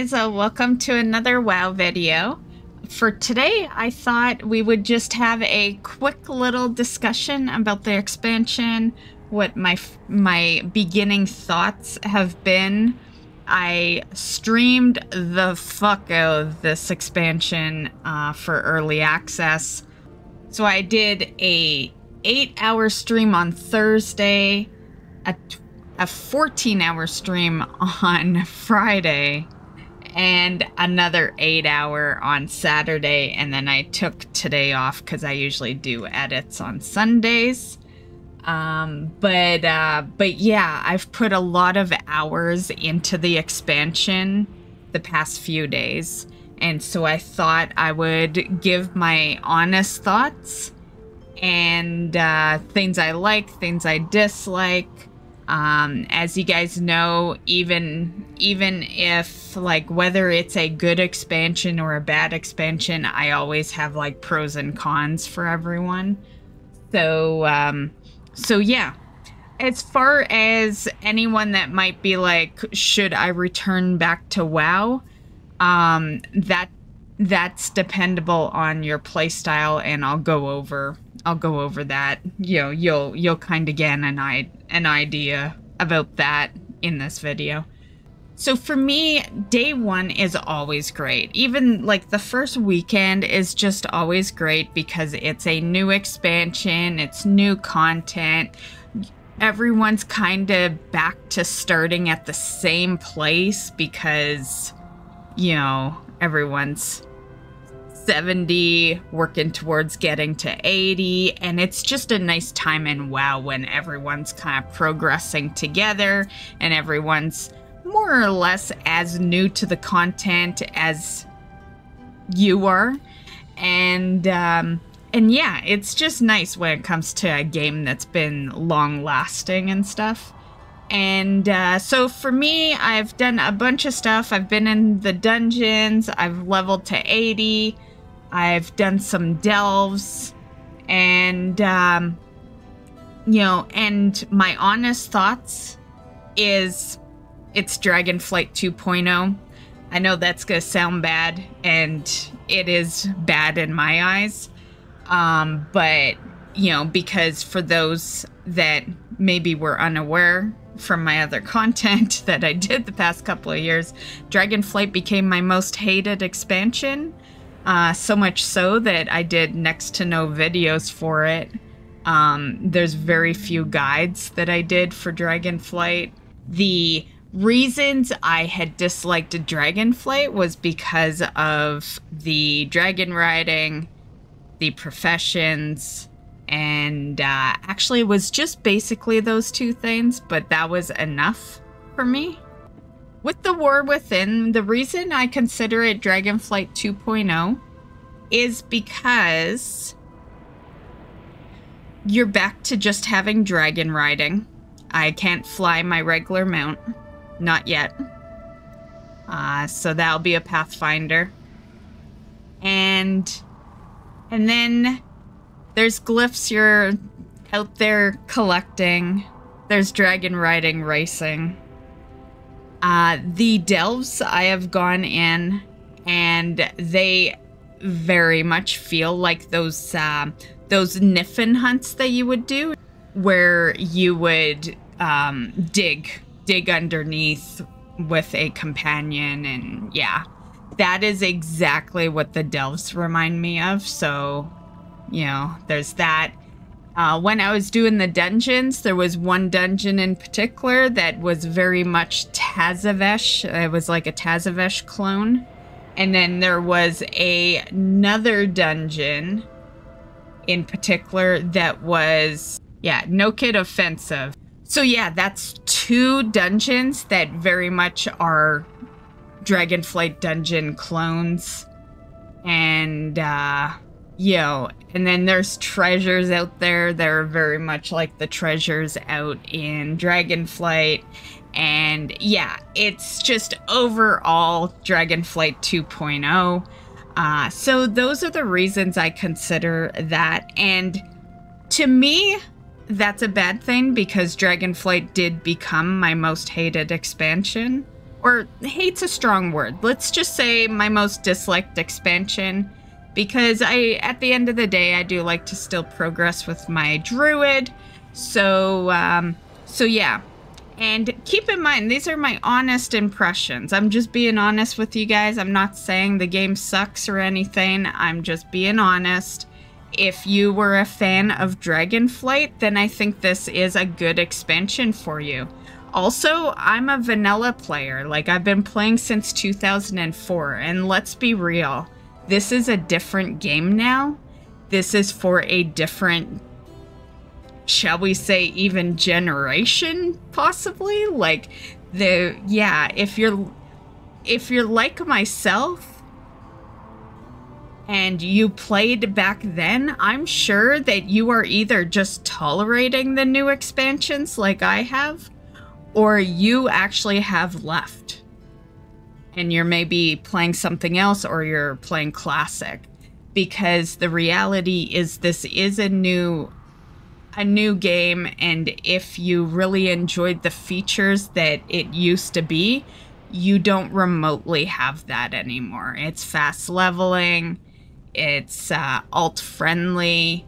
guys, welcome to another WoW video. For today, I thought we would just have a quick little discussion about the expansion, what my beginning thoughts have been. I streamed the fuck out of this expansion for early access. So I did a 8-hour stream on Thursday, a 14-hour stream on Friday, and another 8-hour on Saturday, and then I took today off because I usually do edits on Sundays. But yeah, I've put a lot of hours into the expansion the past few days, and so I thought I would give my honest thoughts and things I like, things I dislike. As you guys know, even if, like, whether it's a good expansion or a bad expansion, I always have, like, pros and cons for everyone. So, so yeah. As far as anyone that might be like, should I return back to WoW? That's dependable on your playstyle, and I'll go over that. You know, you'll kind of get an idea about that in this video. So for me, day one is always great. Even like the first weekend is just always great because it's a new expansion, it's new content. Everyone's kind of back to starting at the same place because, you know, everyone's 70, working towards getting to 80, and it's just a nice time in WoW when everyone's kind of progressing together and everyone's more or less as new to the content as you are. And yeah, it's just nice when it comes to a game that's been long lasting and stuff. And so for me, I've done a bunch of stuff. I've been in the dungeons, I've leveled to 80, I've done some delves, and you know, and my honest thoughts is it's Dragonflight 2.0. I know that's gonna sound bad, and it is bad in my eyes, but you know, because for those that maybe were unaware from my other content that I did the past couple of years, Dragonflight became my most hated expansion. So much so that I did next to no videos for it. There's very few guides that I did for Dragonflight. The reasons I had disliked Dragonflight was because of the dragon riding, the professions, and actually it was just basically those two things, but that was enough for me. With the War Within, the reason I consider it Dragonflight 2.0 is because you're back to just having dragon riding. I can't fly my regular mount. Not yet. So that'll be a Pathfinder. And then there's glyphs you're out there collecting. There's dragon riding racing. The delves I have gone in, and they very much feel like those Niffin hunts that you would do, where you would dig underneath with a companion, and yeah, that is exactly what the delves remind me of. So, you know, there's that. When I was doing the dungeons, there was one dungeon in particular that was very much Tazavesh. It was like a Tazavesh clone. And then there was another dungeon in particular that was, yeah, No Kid Offensive. So yeah, that's two dungeons that very much are Dragonflight dungeon clones. And, you know, and then there's treasures out there that are very much like the treasures out in Dragonflight. And yeah, it's just overall Dragonflight 2.0. So those are the reasons I consider that. And to me, that's a bad thing because Dragonflight did become my most hated expansion. or hate's a strong word. Let's just say my most disliked expansion, because at the end of the day, I do like to still progress with my druid. So yeah. And keep in mind, these are my honest impressions. I'm just being honest with you guys. I'm not saying the game sucks or anything. I'm just being honest. If you were a fan of Dragonflight, then I think this is a good expansion for you. Also, I'm a vanilla player. Like, I've been playing since 2004, and let's be real. This is a different game now. This is for a different, shall we say, even generation, possibly? Like, if you're like myself, and you played back then, I'm sure that you are either just tolerating the new expansions like I have, or you actually have left. And you're maybe playing something else, or you're playing Classic. Because the reality is this is a new game, and if you really enjoyed the features that it used to be, you don't remotely have that anymore. It's fast leveling. It's alt-friendly,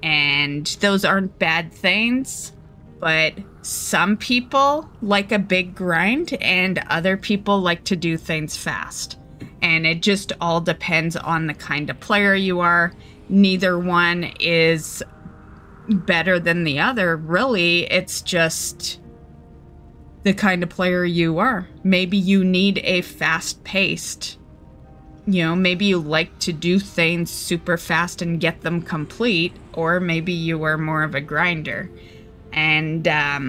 and those aren't bad things, but some people like a big grind, and other people like to do things fast. And it just all depends on the kind of player you are. Neither one is better than the other, really. It's just the kind of player you are. Maybe you need a fast-paced, maybe you like to do things super fast and get them complete, or maybe you are more of a grinder. And that's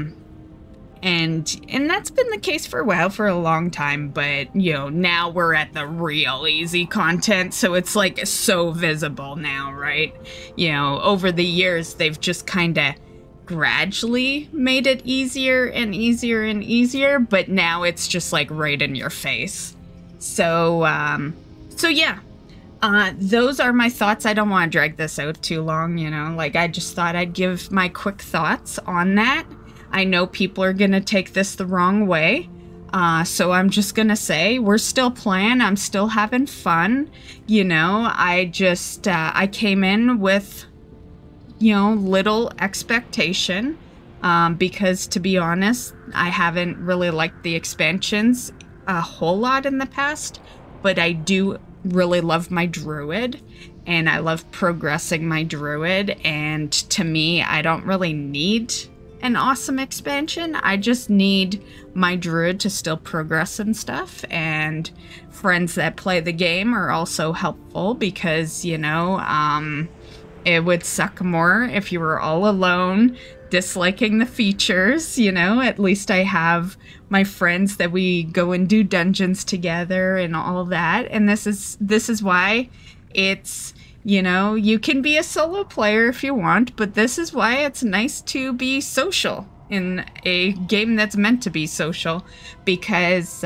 been the case for WoW for a long time, but, now we're at the real easy content, so it's, like, so visible now, right? Over the years, they've just kind of gradually made it easier and easier and easier, but now it's just, like, right in your face. So yeah, those are my thoughts. I don't want to drag this out too long, like, I just thought I'd give my quick thoughts on that. I know people are going to take this the wrong way, so I'm just going to say we're still playing. I'm still having fun. I came in with, little expectation, because, to be honest, I haven't really liked the expansions a whole lot in the past, but I do really love my druid, and I love progressing my druid, and to me, I don't really need an awesome expansion. I just need my druid to still progress and stuff, and friends that play the game are also helpful, because, it would suck more if you were all alone disliking the features. At least I have my friends that we go and do dungeons together and all that, and this is why it's, you can be a solo player if you want, but this is why it's nice to be social in a game that's meant to be social, because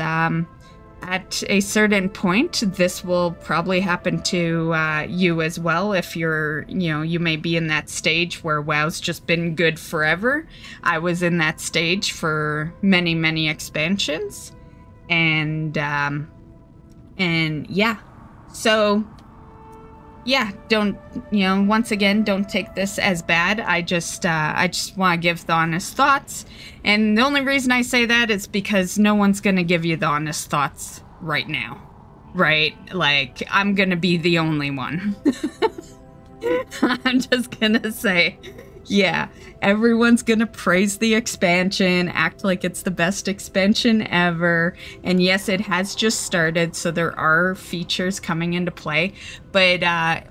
at a certain point, this will probably happen to you as well. If you're, you may be in that stage where WoW's just been good forever. I was in that stage for many, many expansions, and yeah, so yeah, don't, once again, don't take this as bad. I just want to give the honest thoughts. And the only reason I say that is because no one's going to give you the honest thoughts right now, right? Like, I'm going to be the only one. I'm just going to say, yeah, everyone's going to praise the expansion, act like it's the best expansion ever. And yes, it has just started, so there are features coming into play. But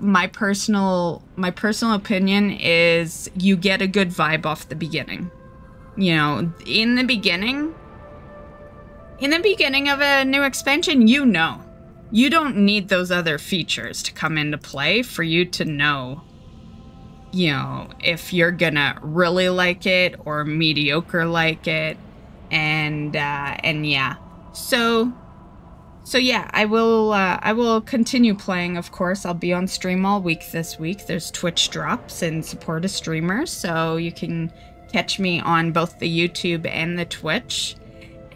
my personal opinion is you get a good vibe off the beginning. In the beginning of a new expansion, you don't need those other features to come into play for you to know, if you're gonna really like it or mediocre like it. And yeah. So yeah, I will continue playing, of course. I'll be on stream all week this week. There's Twitch drops in support of streamers, so you can catch me on both the YouTube and the Twitch.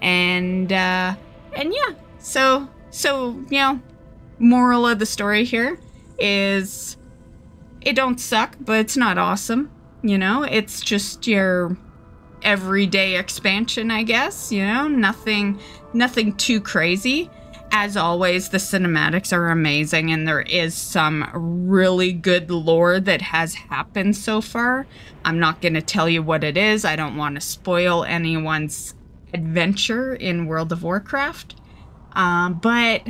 And yeah, so, you know, moral of the story here is it don't suck, but it's not awesome. You know, it's just your everyday expansion, I guess, you know, nothing too crazy. As always, the cinematics are amazing, and there is some really good lore that has happened so far. I'm not going to tell you what it is. I don't want to spoil anyone's adventure in World of Warcraft. But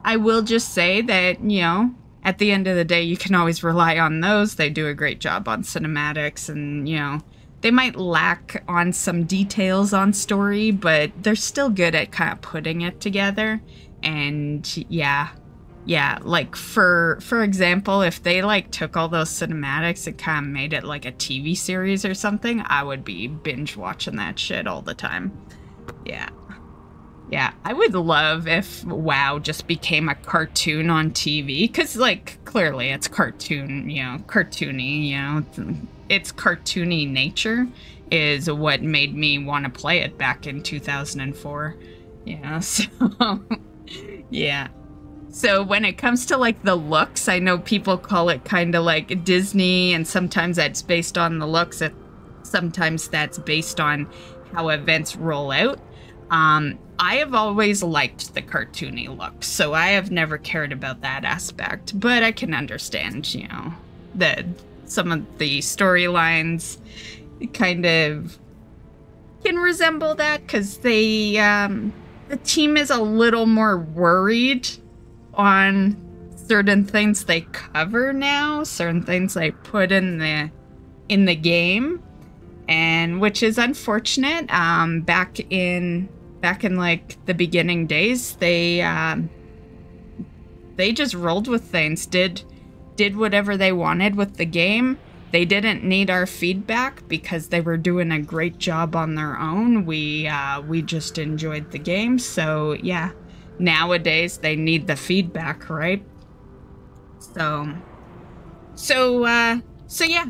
I will just say that, you know, at the end of the day, you can always rely on those. They do a great job on cinematics, and, you know, they might lack on some details on story, but they're still good at kind of putting it together. And yeah, like for example, if they like took all those cinematics and kind of made it like a TV series or something, I would be binge watching that shit all the time. Yeah, I would love if WoW just became a cartoon on TV, because like clearly it's cartoon, you know, cartoony, you know, its cartoony nature is what made me want to play it back in 2004. Yeah, so yeah. So when it comes to like the looks, I know people call it kind of like Disney, and sometimes that's based on the looks, sometimes that's based on how events roll out. I have always liked the cartoony look, so I have never cared about that aspect, but I can understand, you know, that some of the storylines kind of can resemble that, because they, the team is a little more worried on certain things they cover now, certain things they put in the game, and which is unfortunate. Back in like the beginning days, they just rolled with things, did whatever they wanted with the game. They didn't need our feedback because they were doing a great job on their own. We just enjoyed the game. So yeah, nowadays they need the feedback, right? So yeah.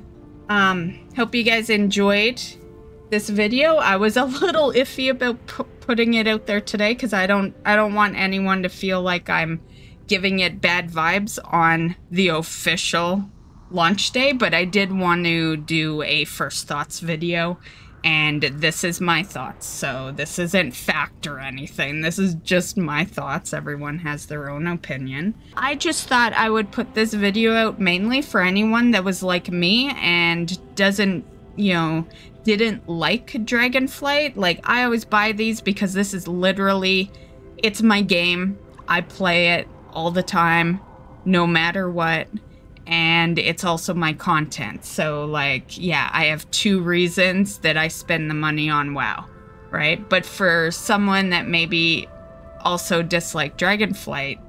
Hope you guys enjoyed this video. I was a little iffy about putting it out there today, because I don't want anyone to feel like I'm giving it bad vibes on the official launch day, but I did want to do a first thoughts video, and this is my thoughts. So this isn't fact or anything. This is just my thoughts. Everyone has their own opinion. I just thought I would put this video out mainly for anyone that was like me and doesn't, you know, didn't like Dragonflight. Like, I always buy these because this is literally, it's my game. I play it all the time, no matter what. And it's also my content. So like, yeah, I have two reasons that I spend the money on WoW, right? But for someone that maybe also disliked Dragonflight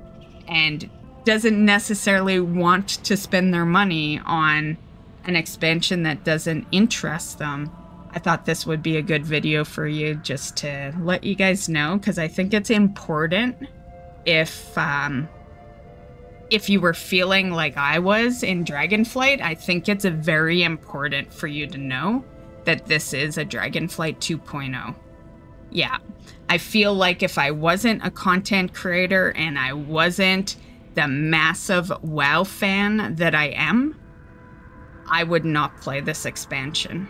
and doesn't necessarily want to spend their money on an expansion that doesn't interest them, I thought this would be a good video for you, just to let you guys know, because I think it's important if you were feeling like I was in Dragonflight. I think it's very important for you to know that this is a Dragonflight 2.0. Yeah, I feel like if I wasn't a content creator and I wasn't the massive WoW fan that I am, I would not play this expansion.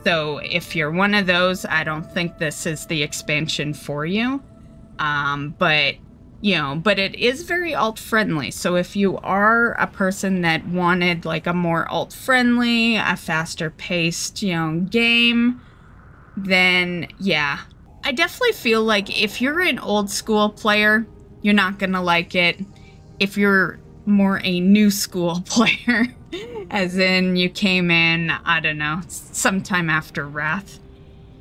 So if you're one of those, I don't think this is the expansion for you. But it is very alt-friendly. So if you are a person that wanted like a more alt-friendly, a faster-paced, you know, game, then yeah. I definitely feel like if you're an old-school player, you're not gonna like it. If you're more a new school player, as in you came in, I don't know, sometime after Wrath,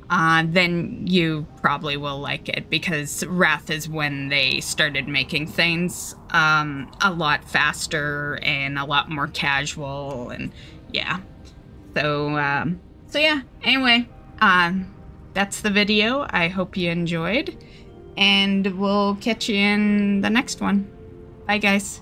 then you probably will like it, because Wrath is when they started making things a lot faster and a lot more casual, and yeah. So yeah, anyway, that's the video. I hope you enjoyed, and we'll catch you in the next one. Bye, guys.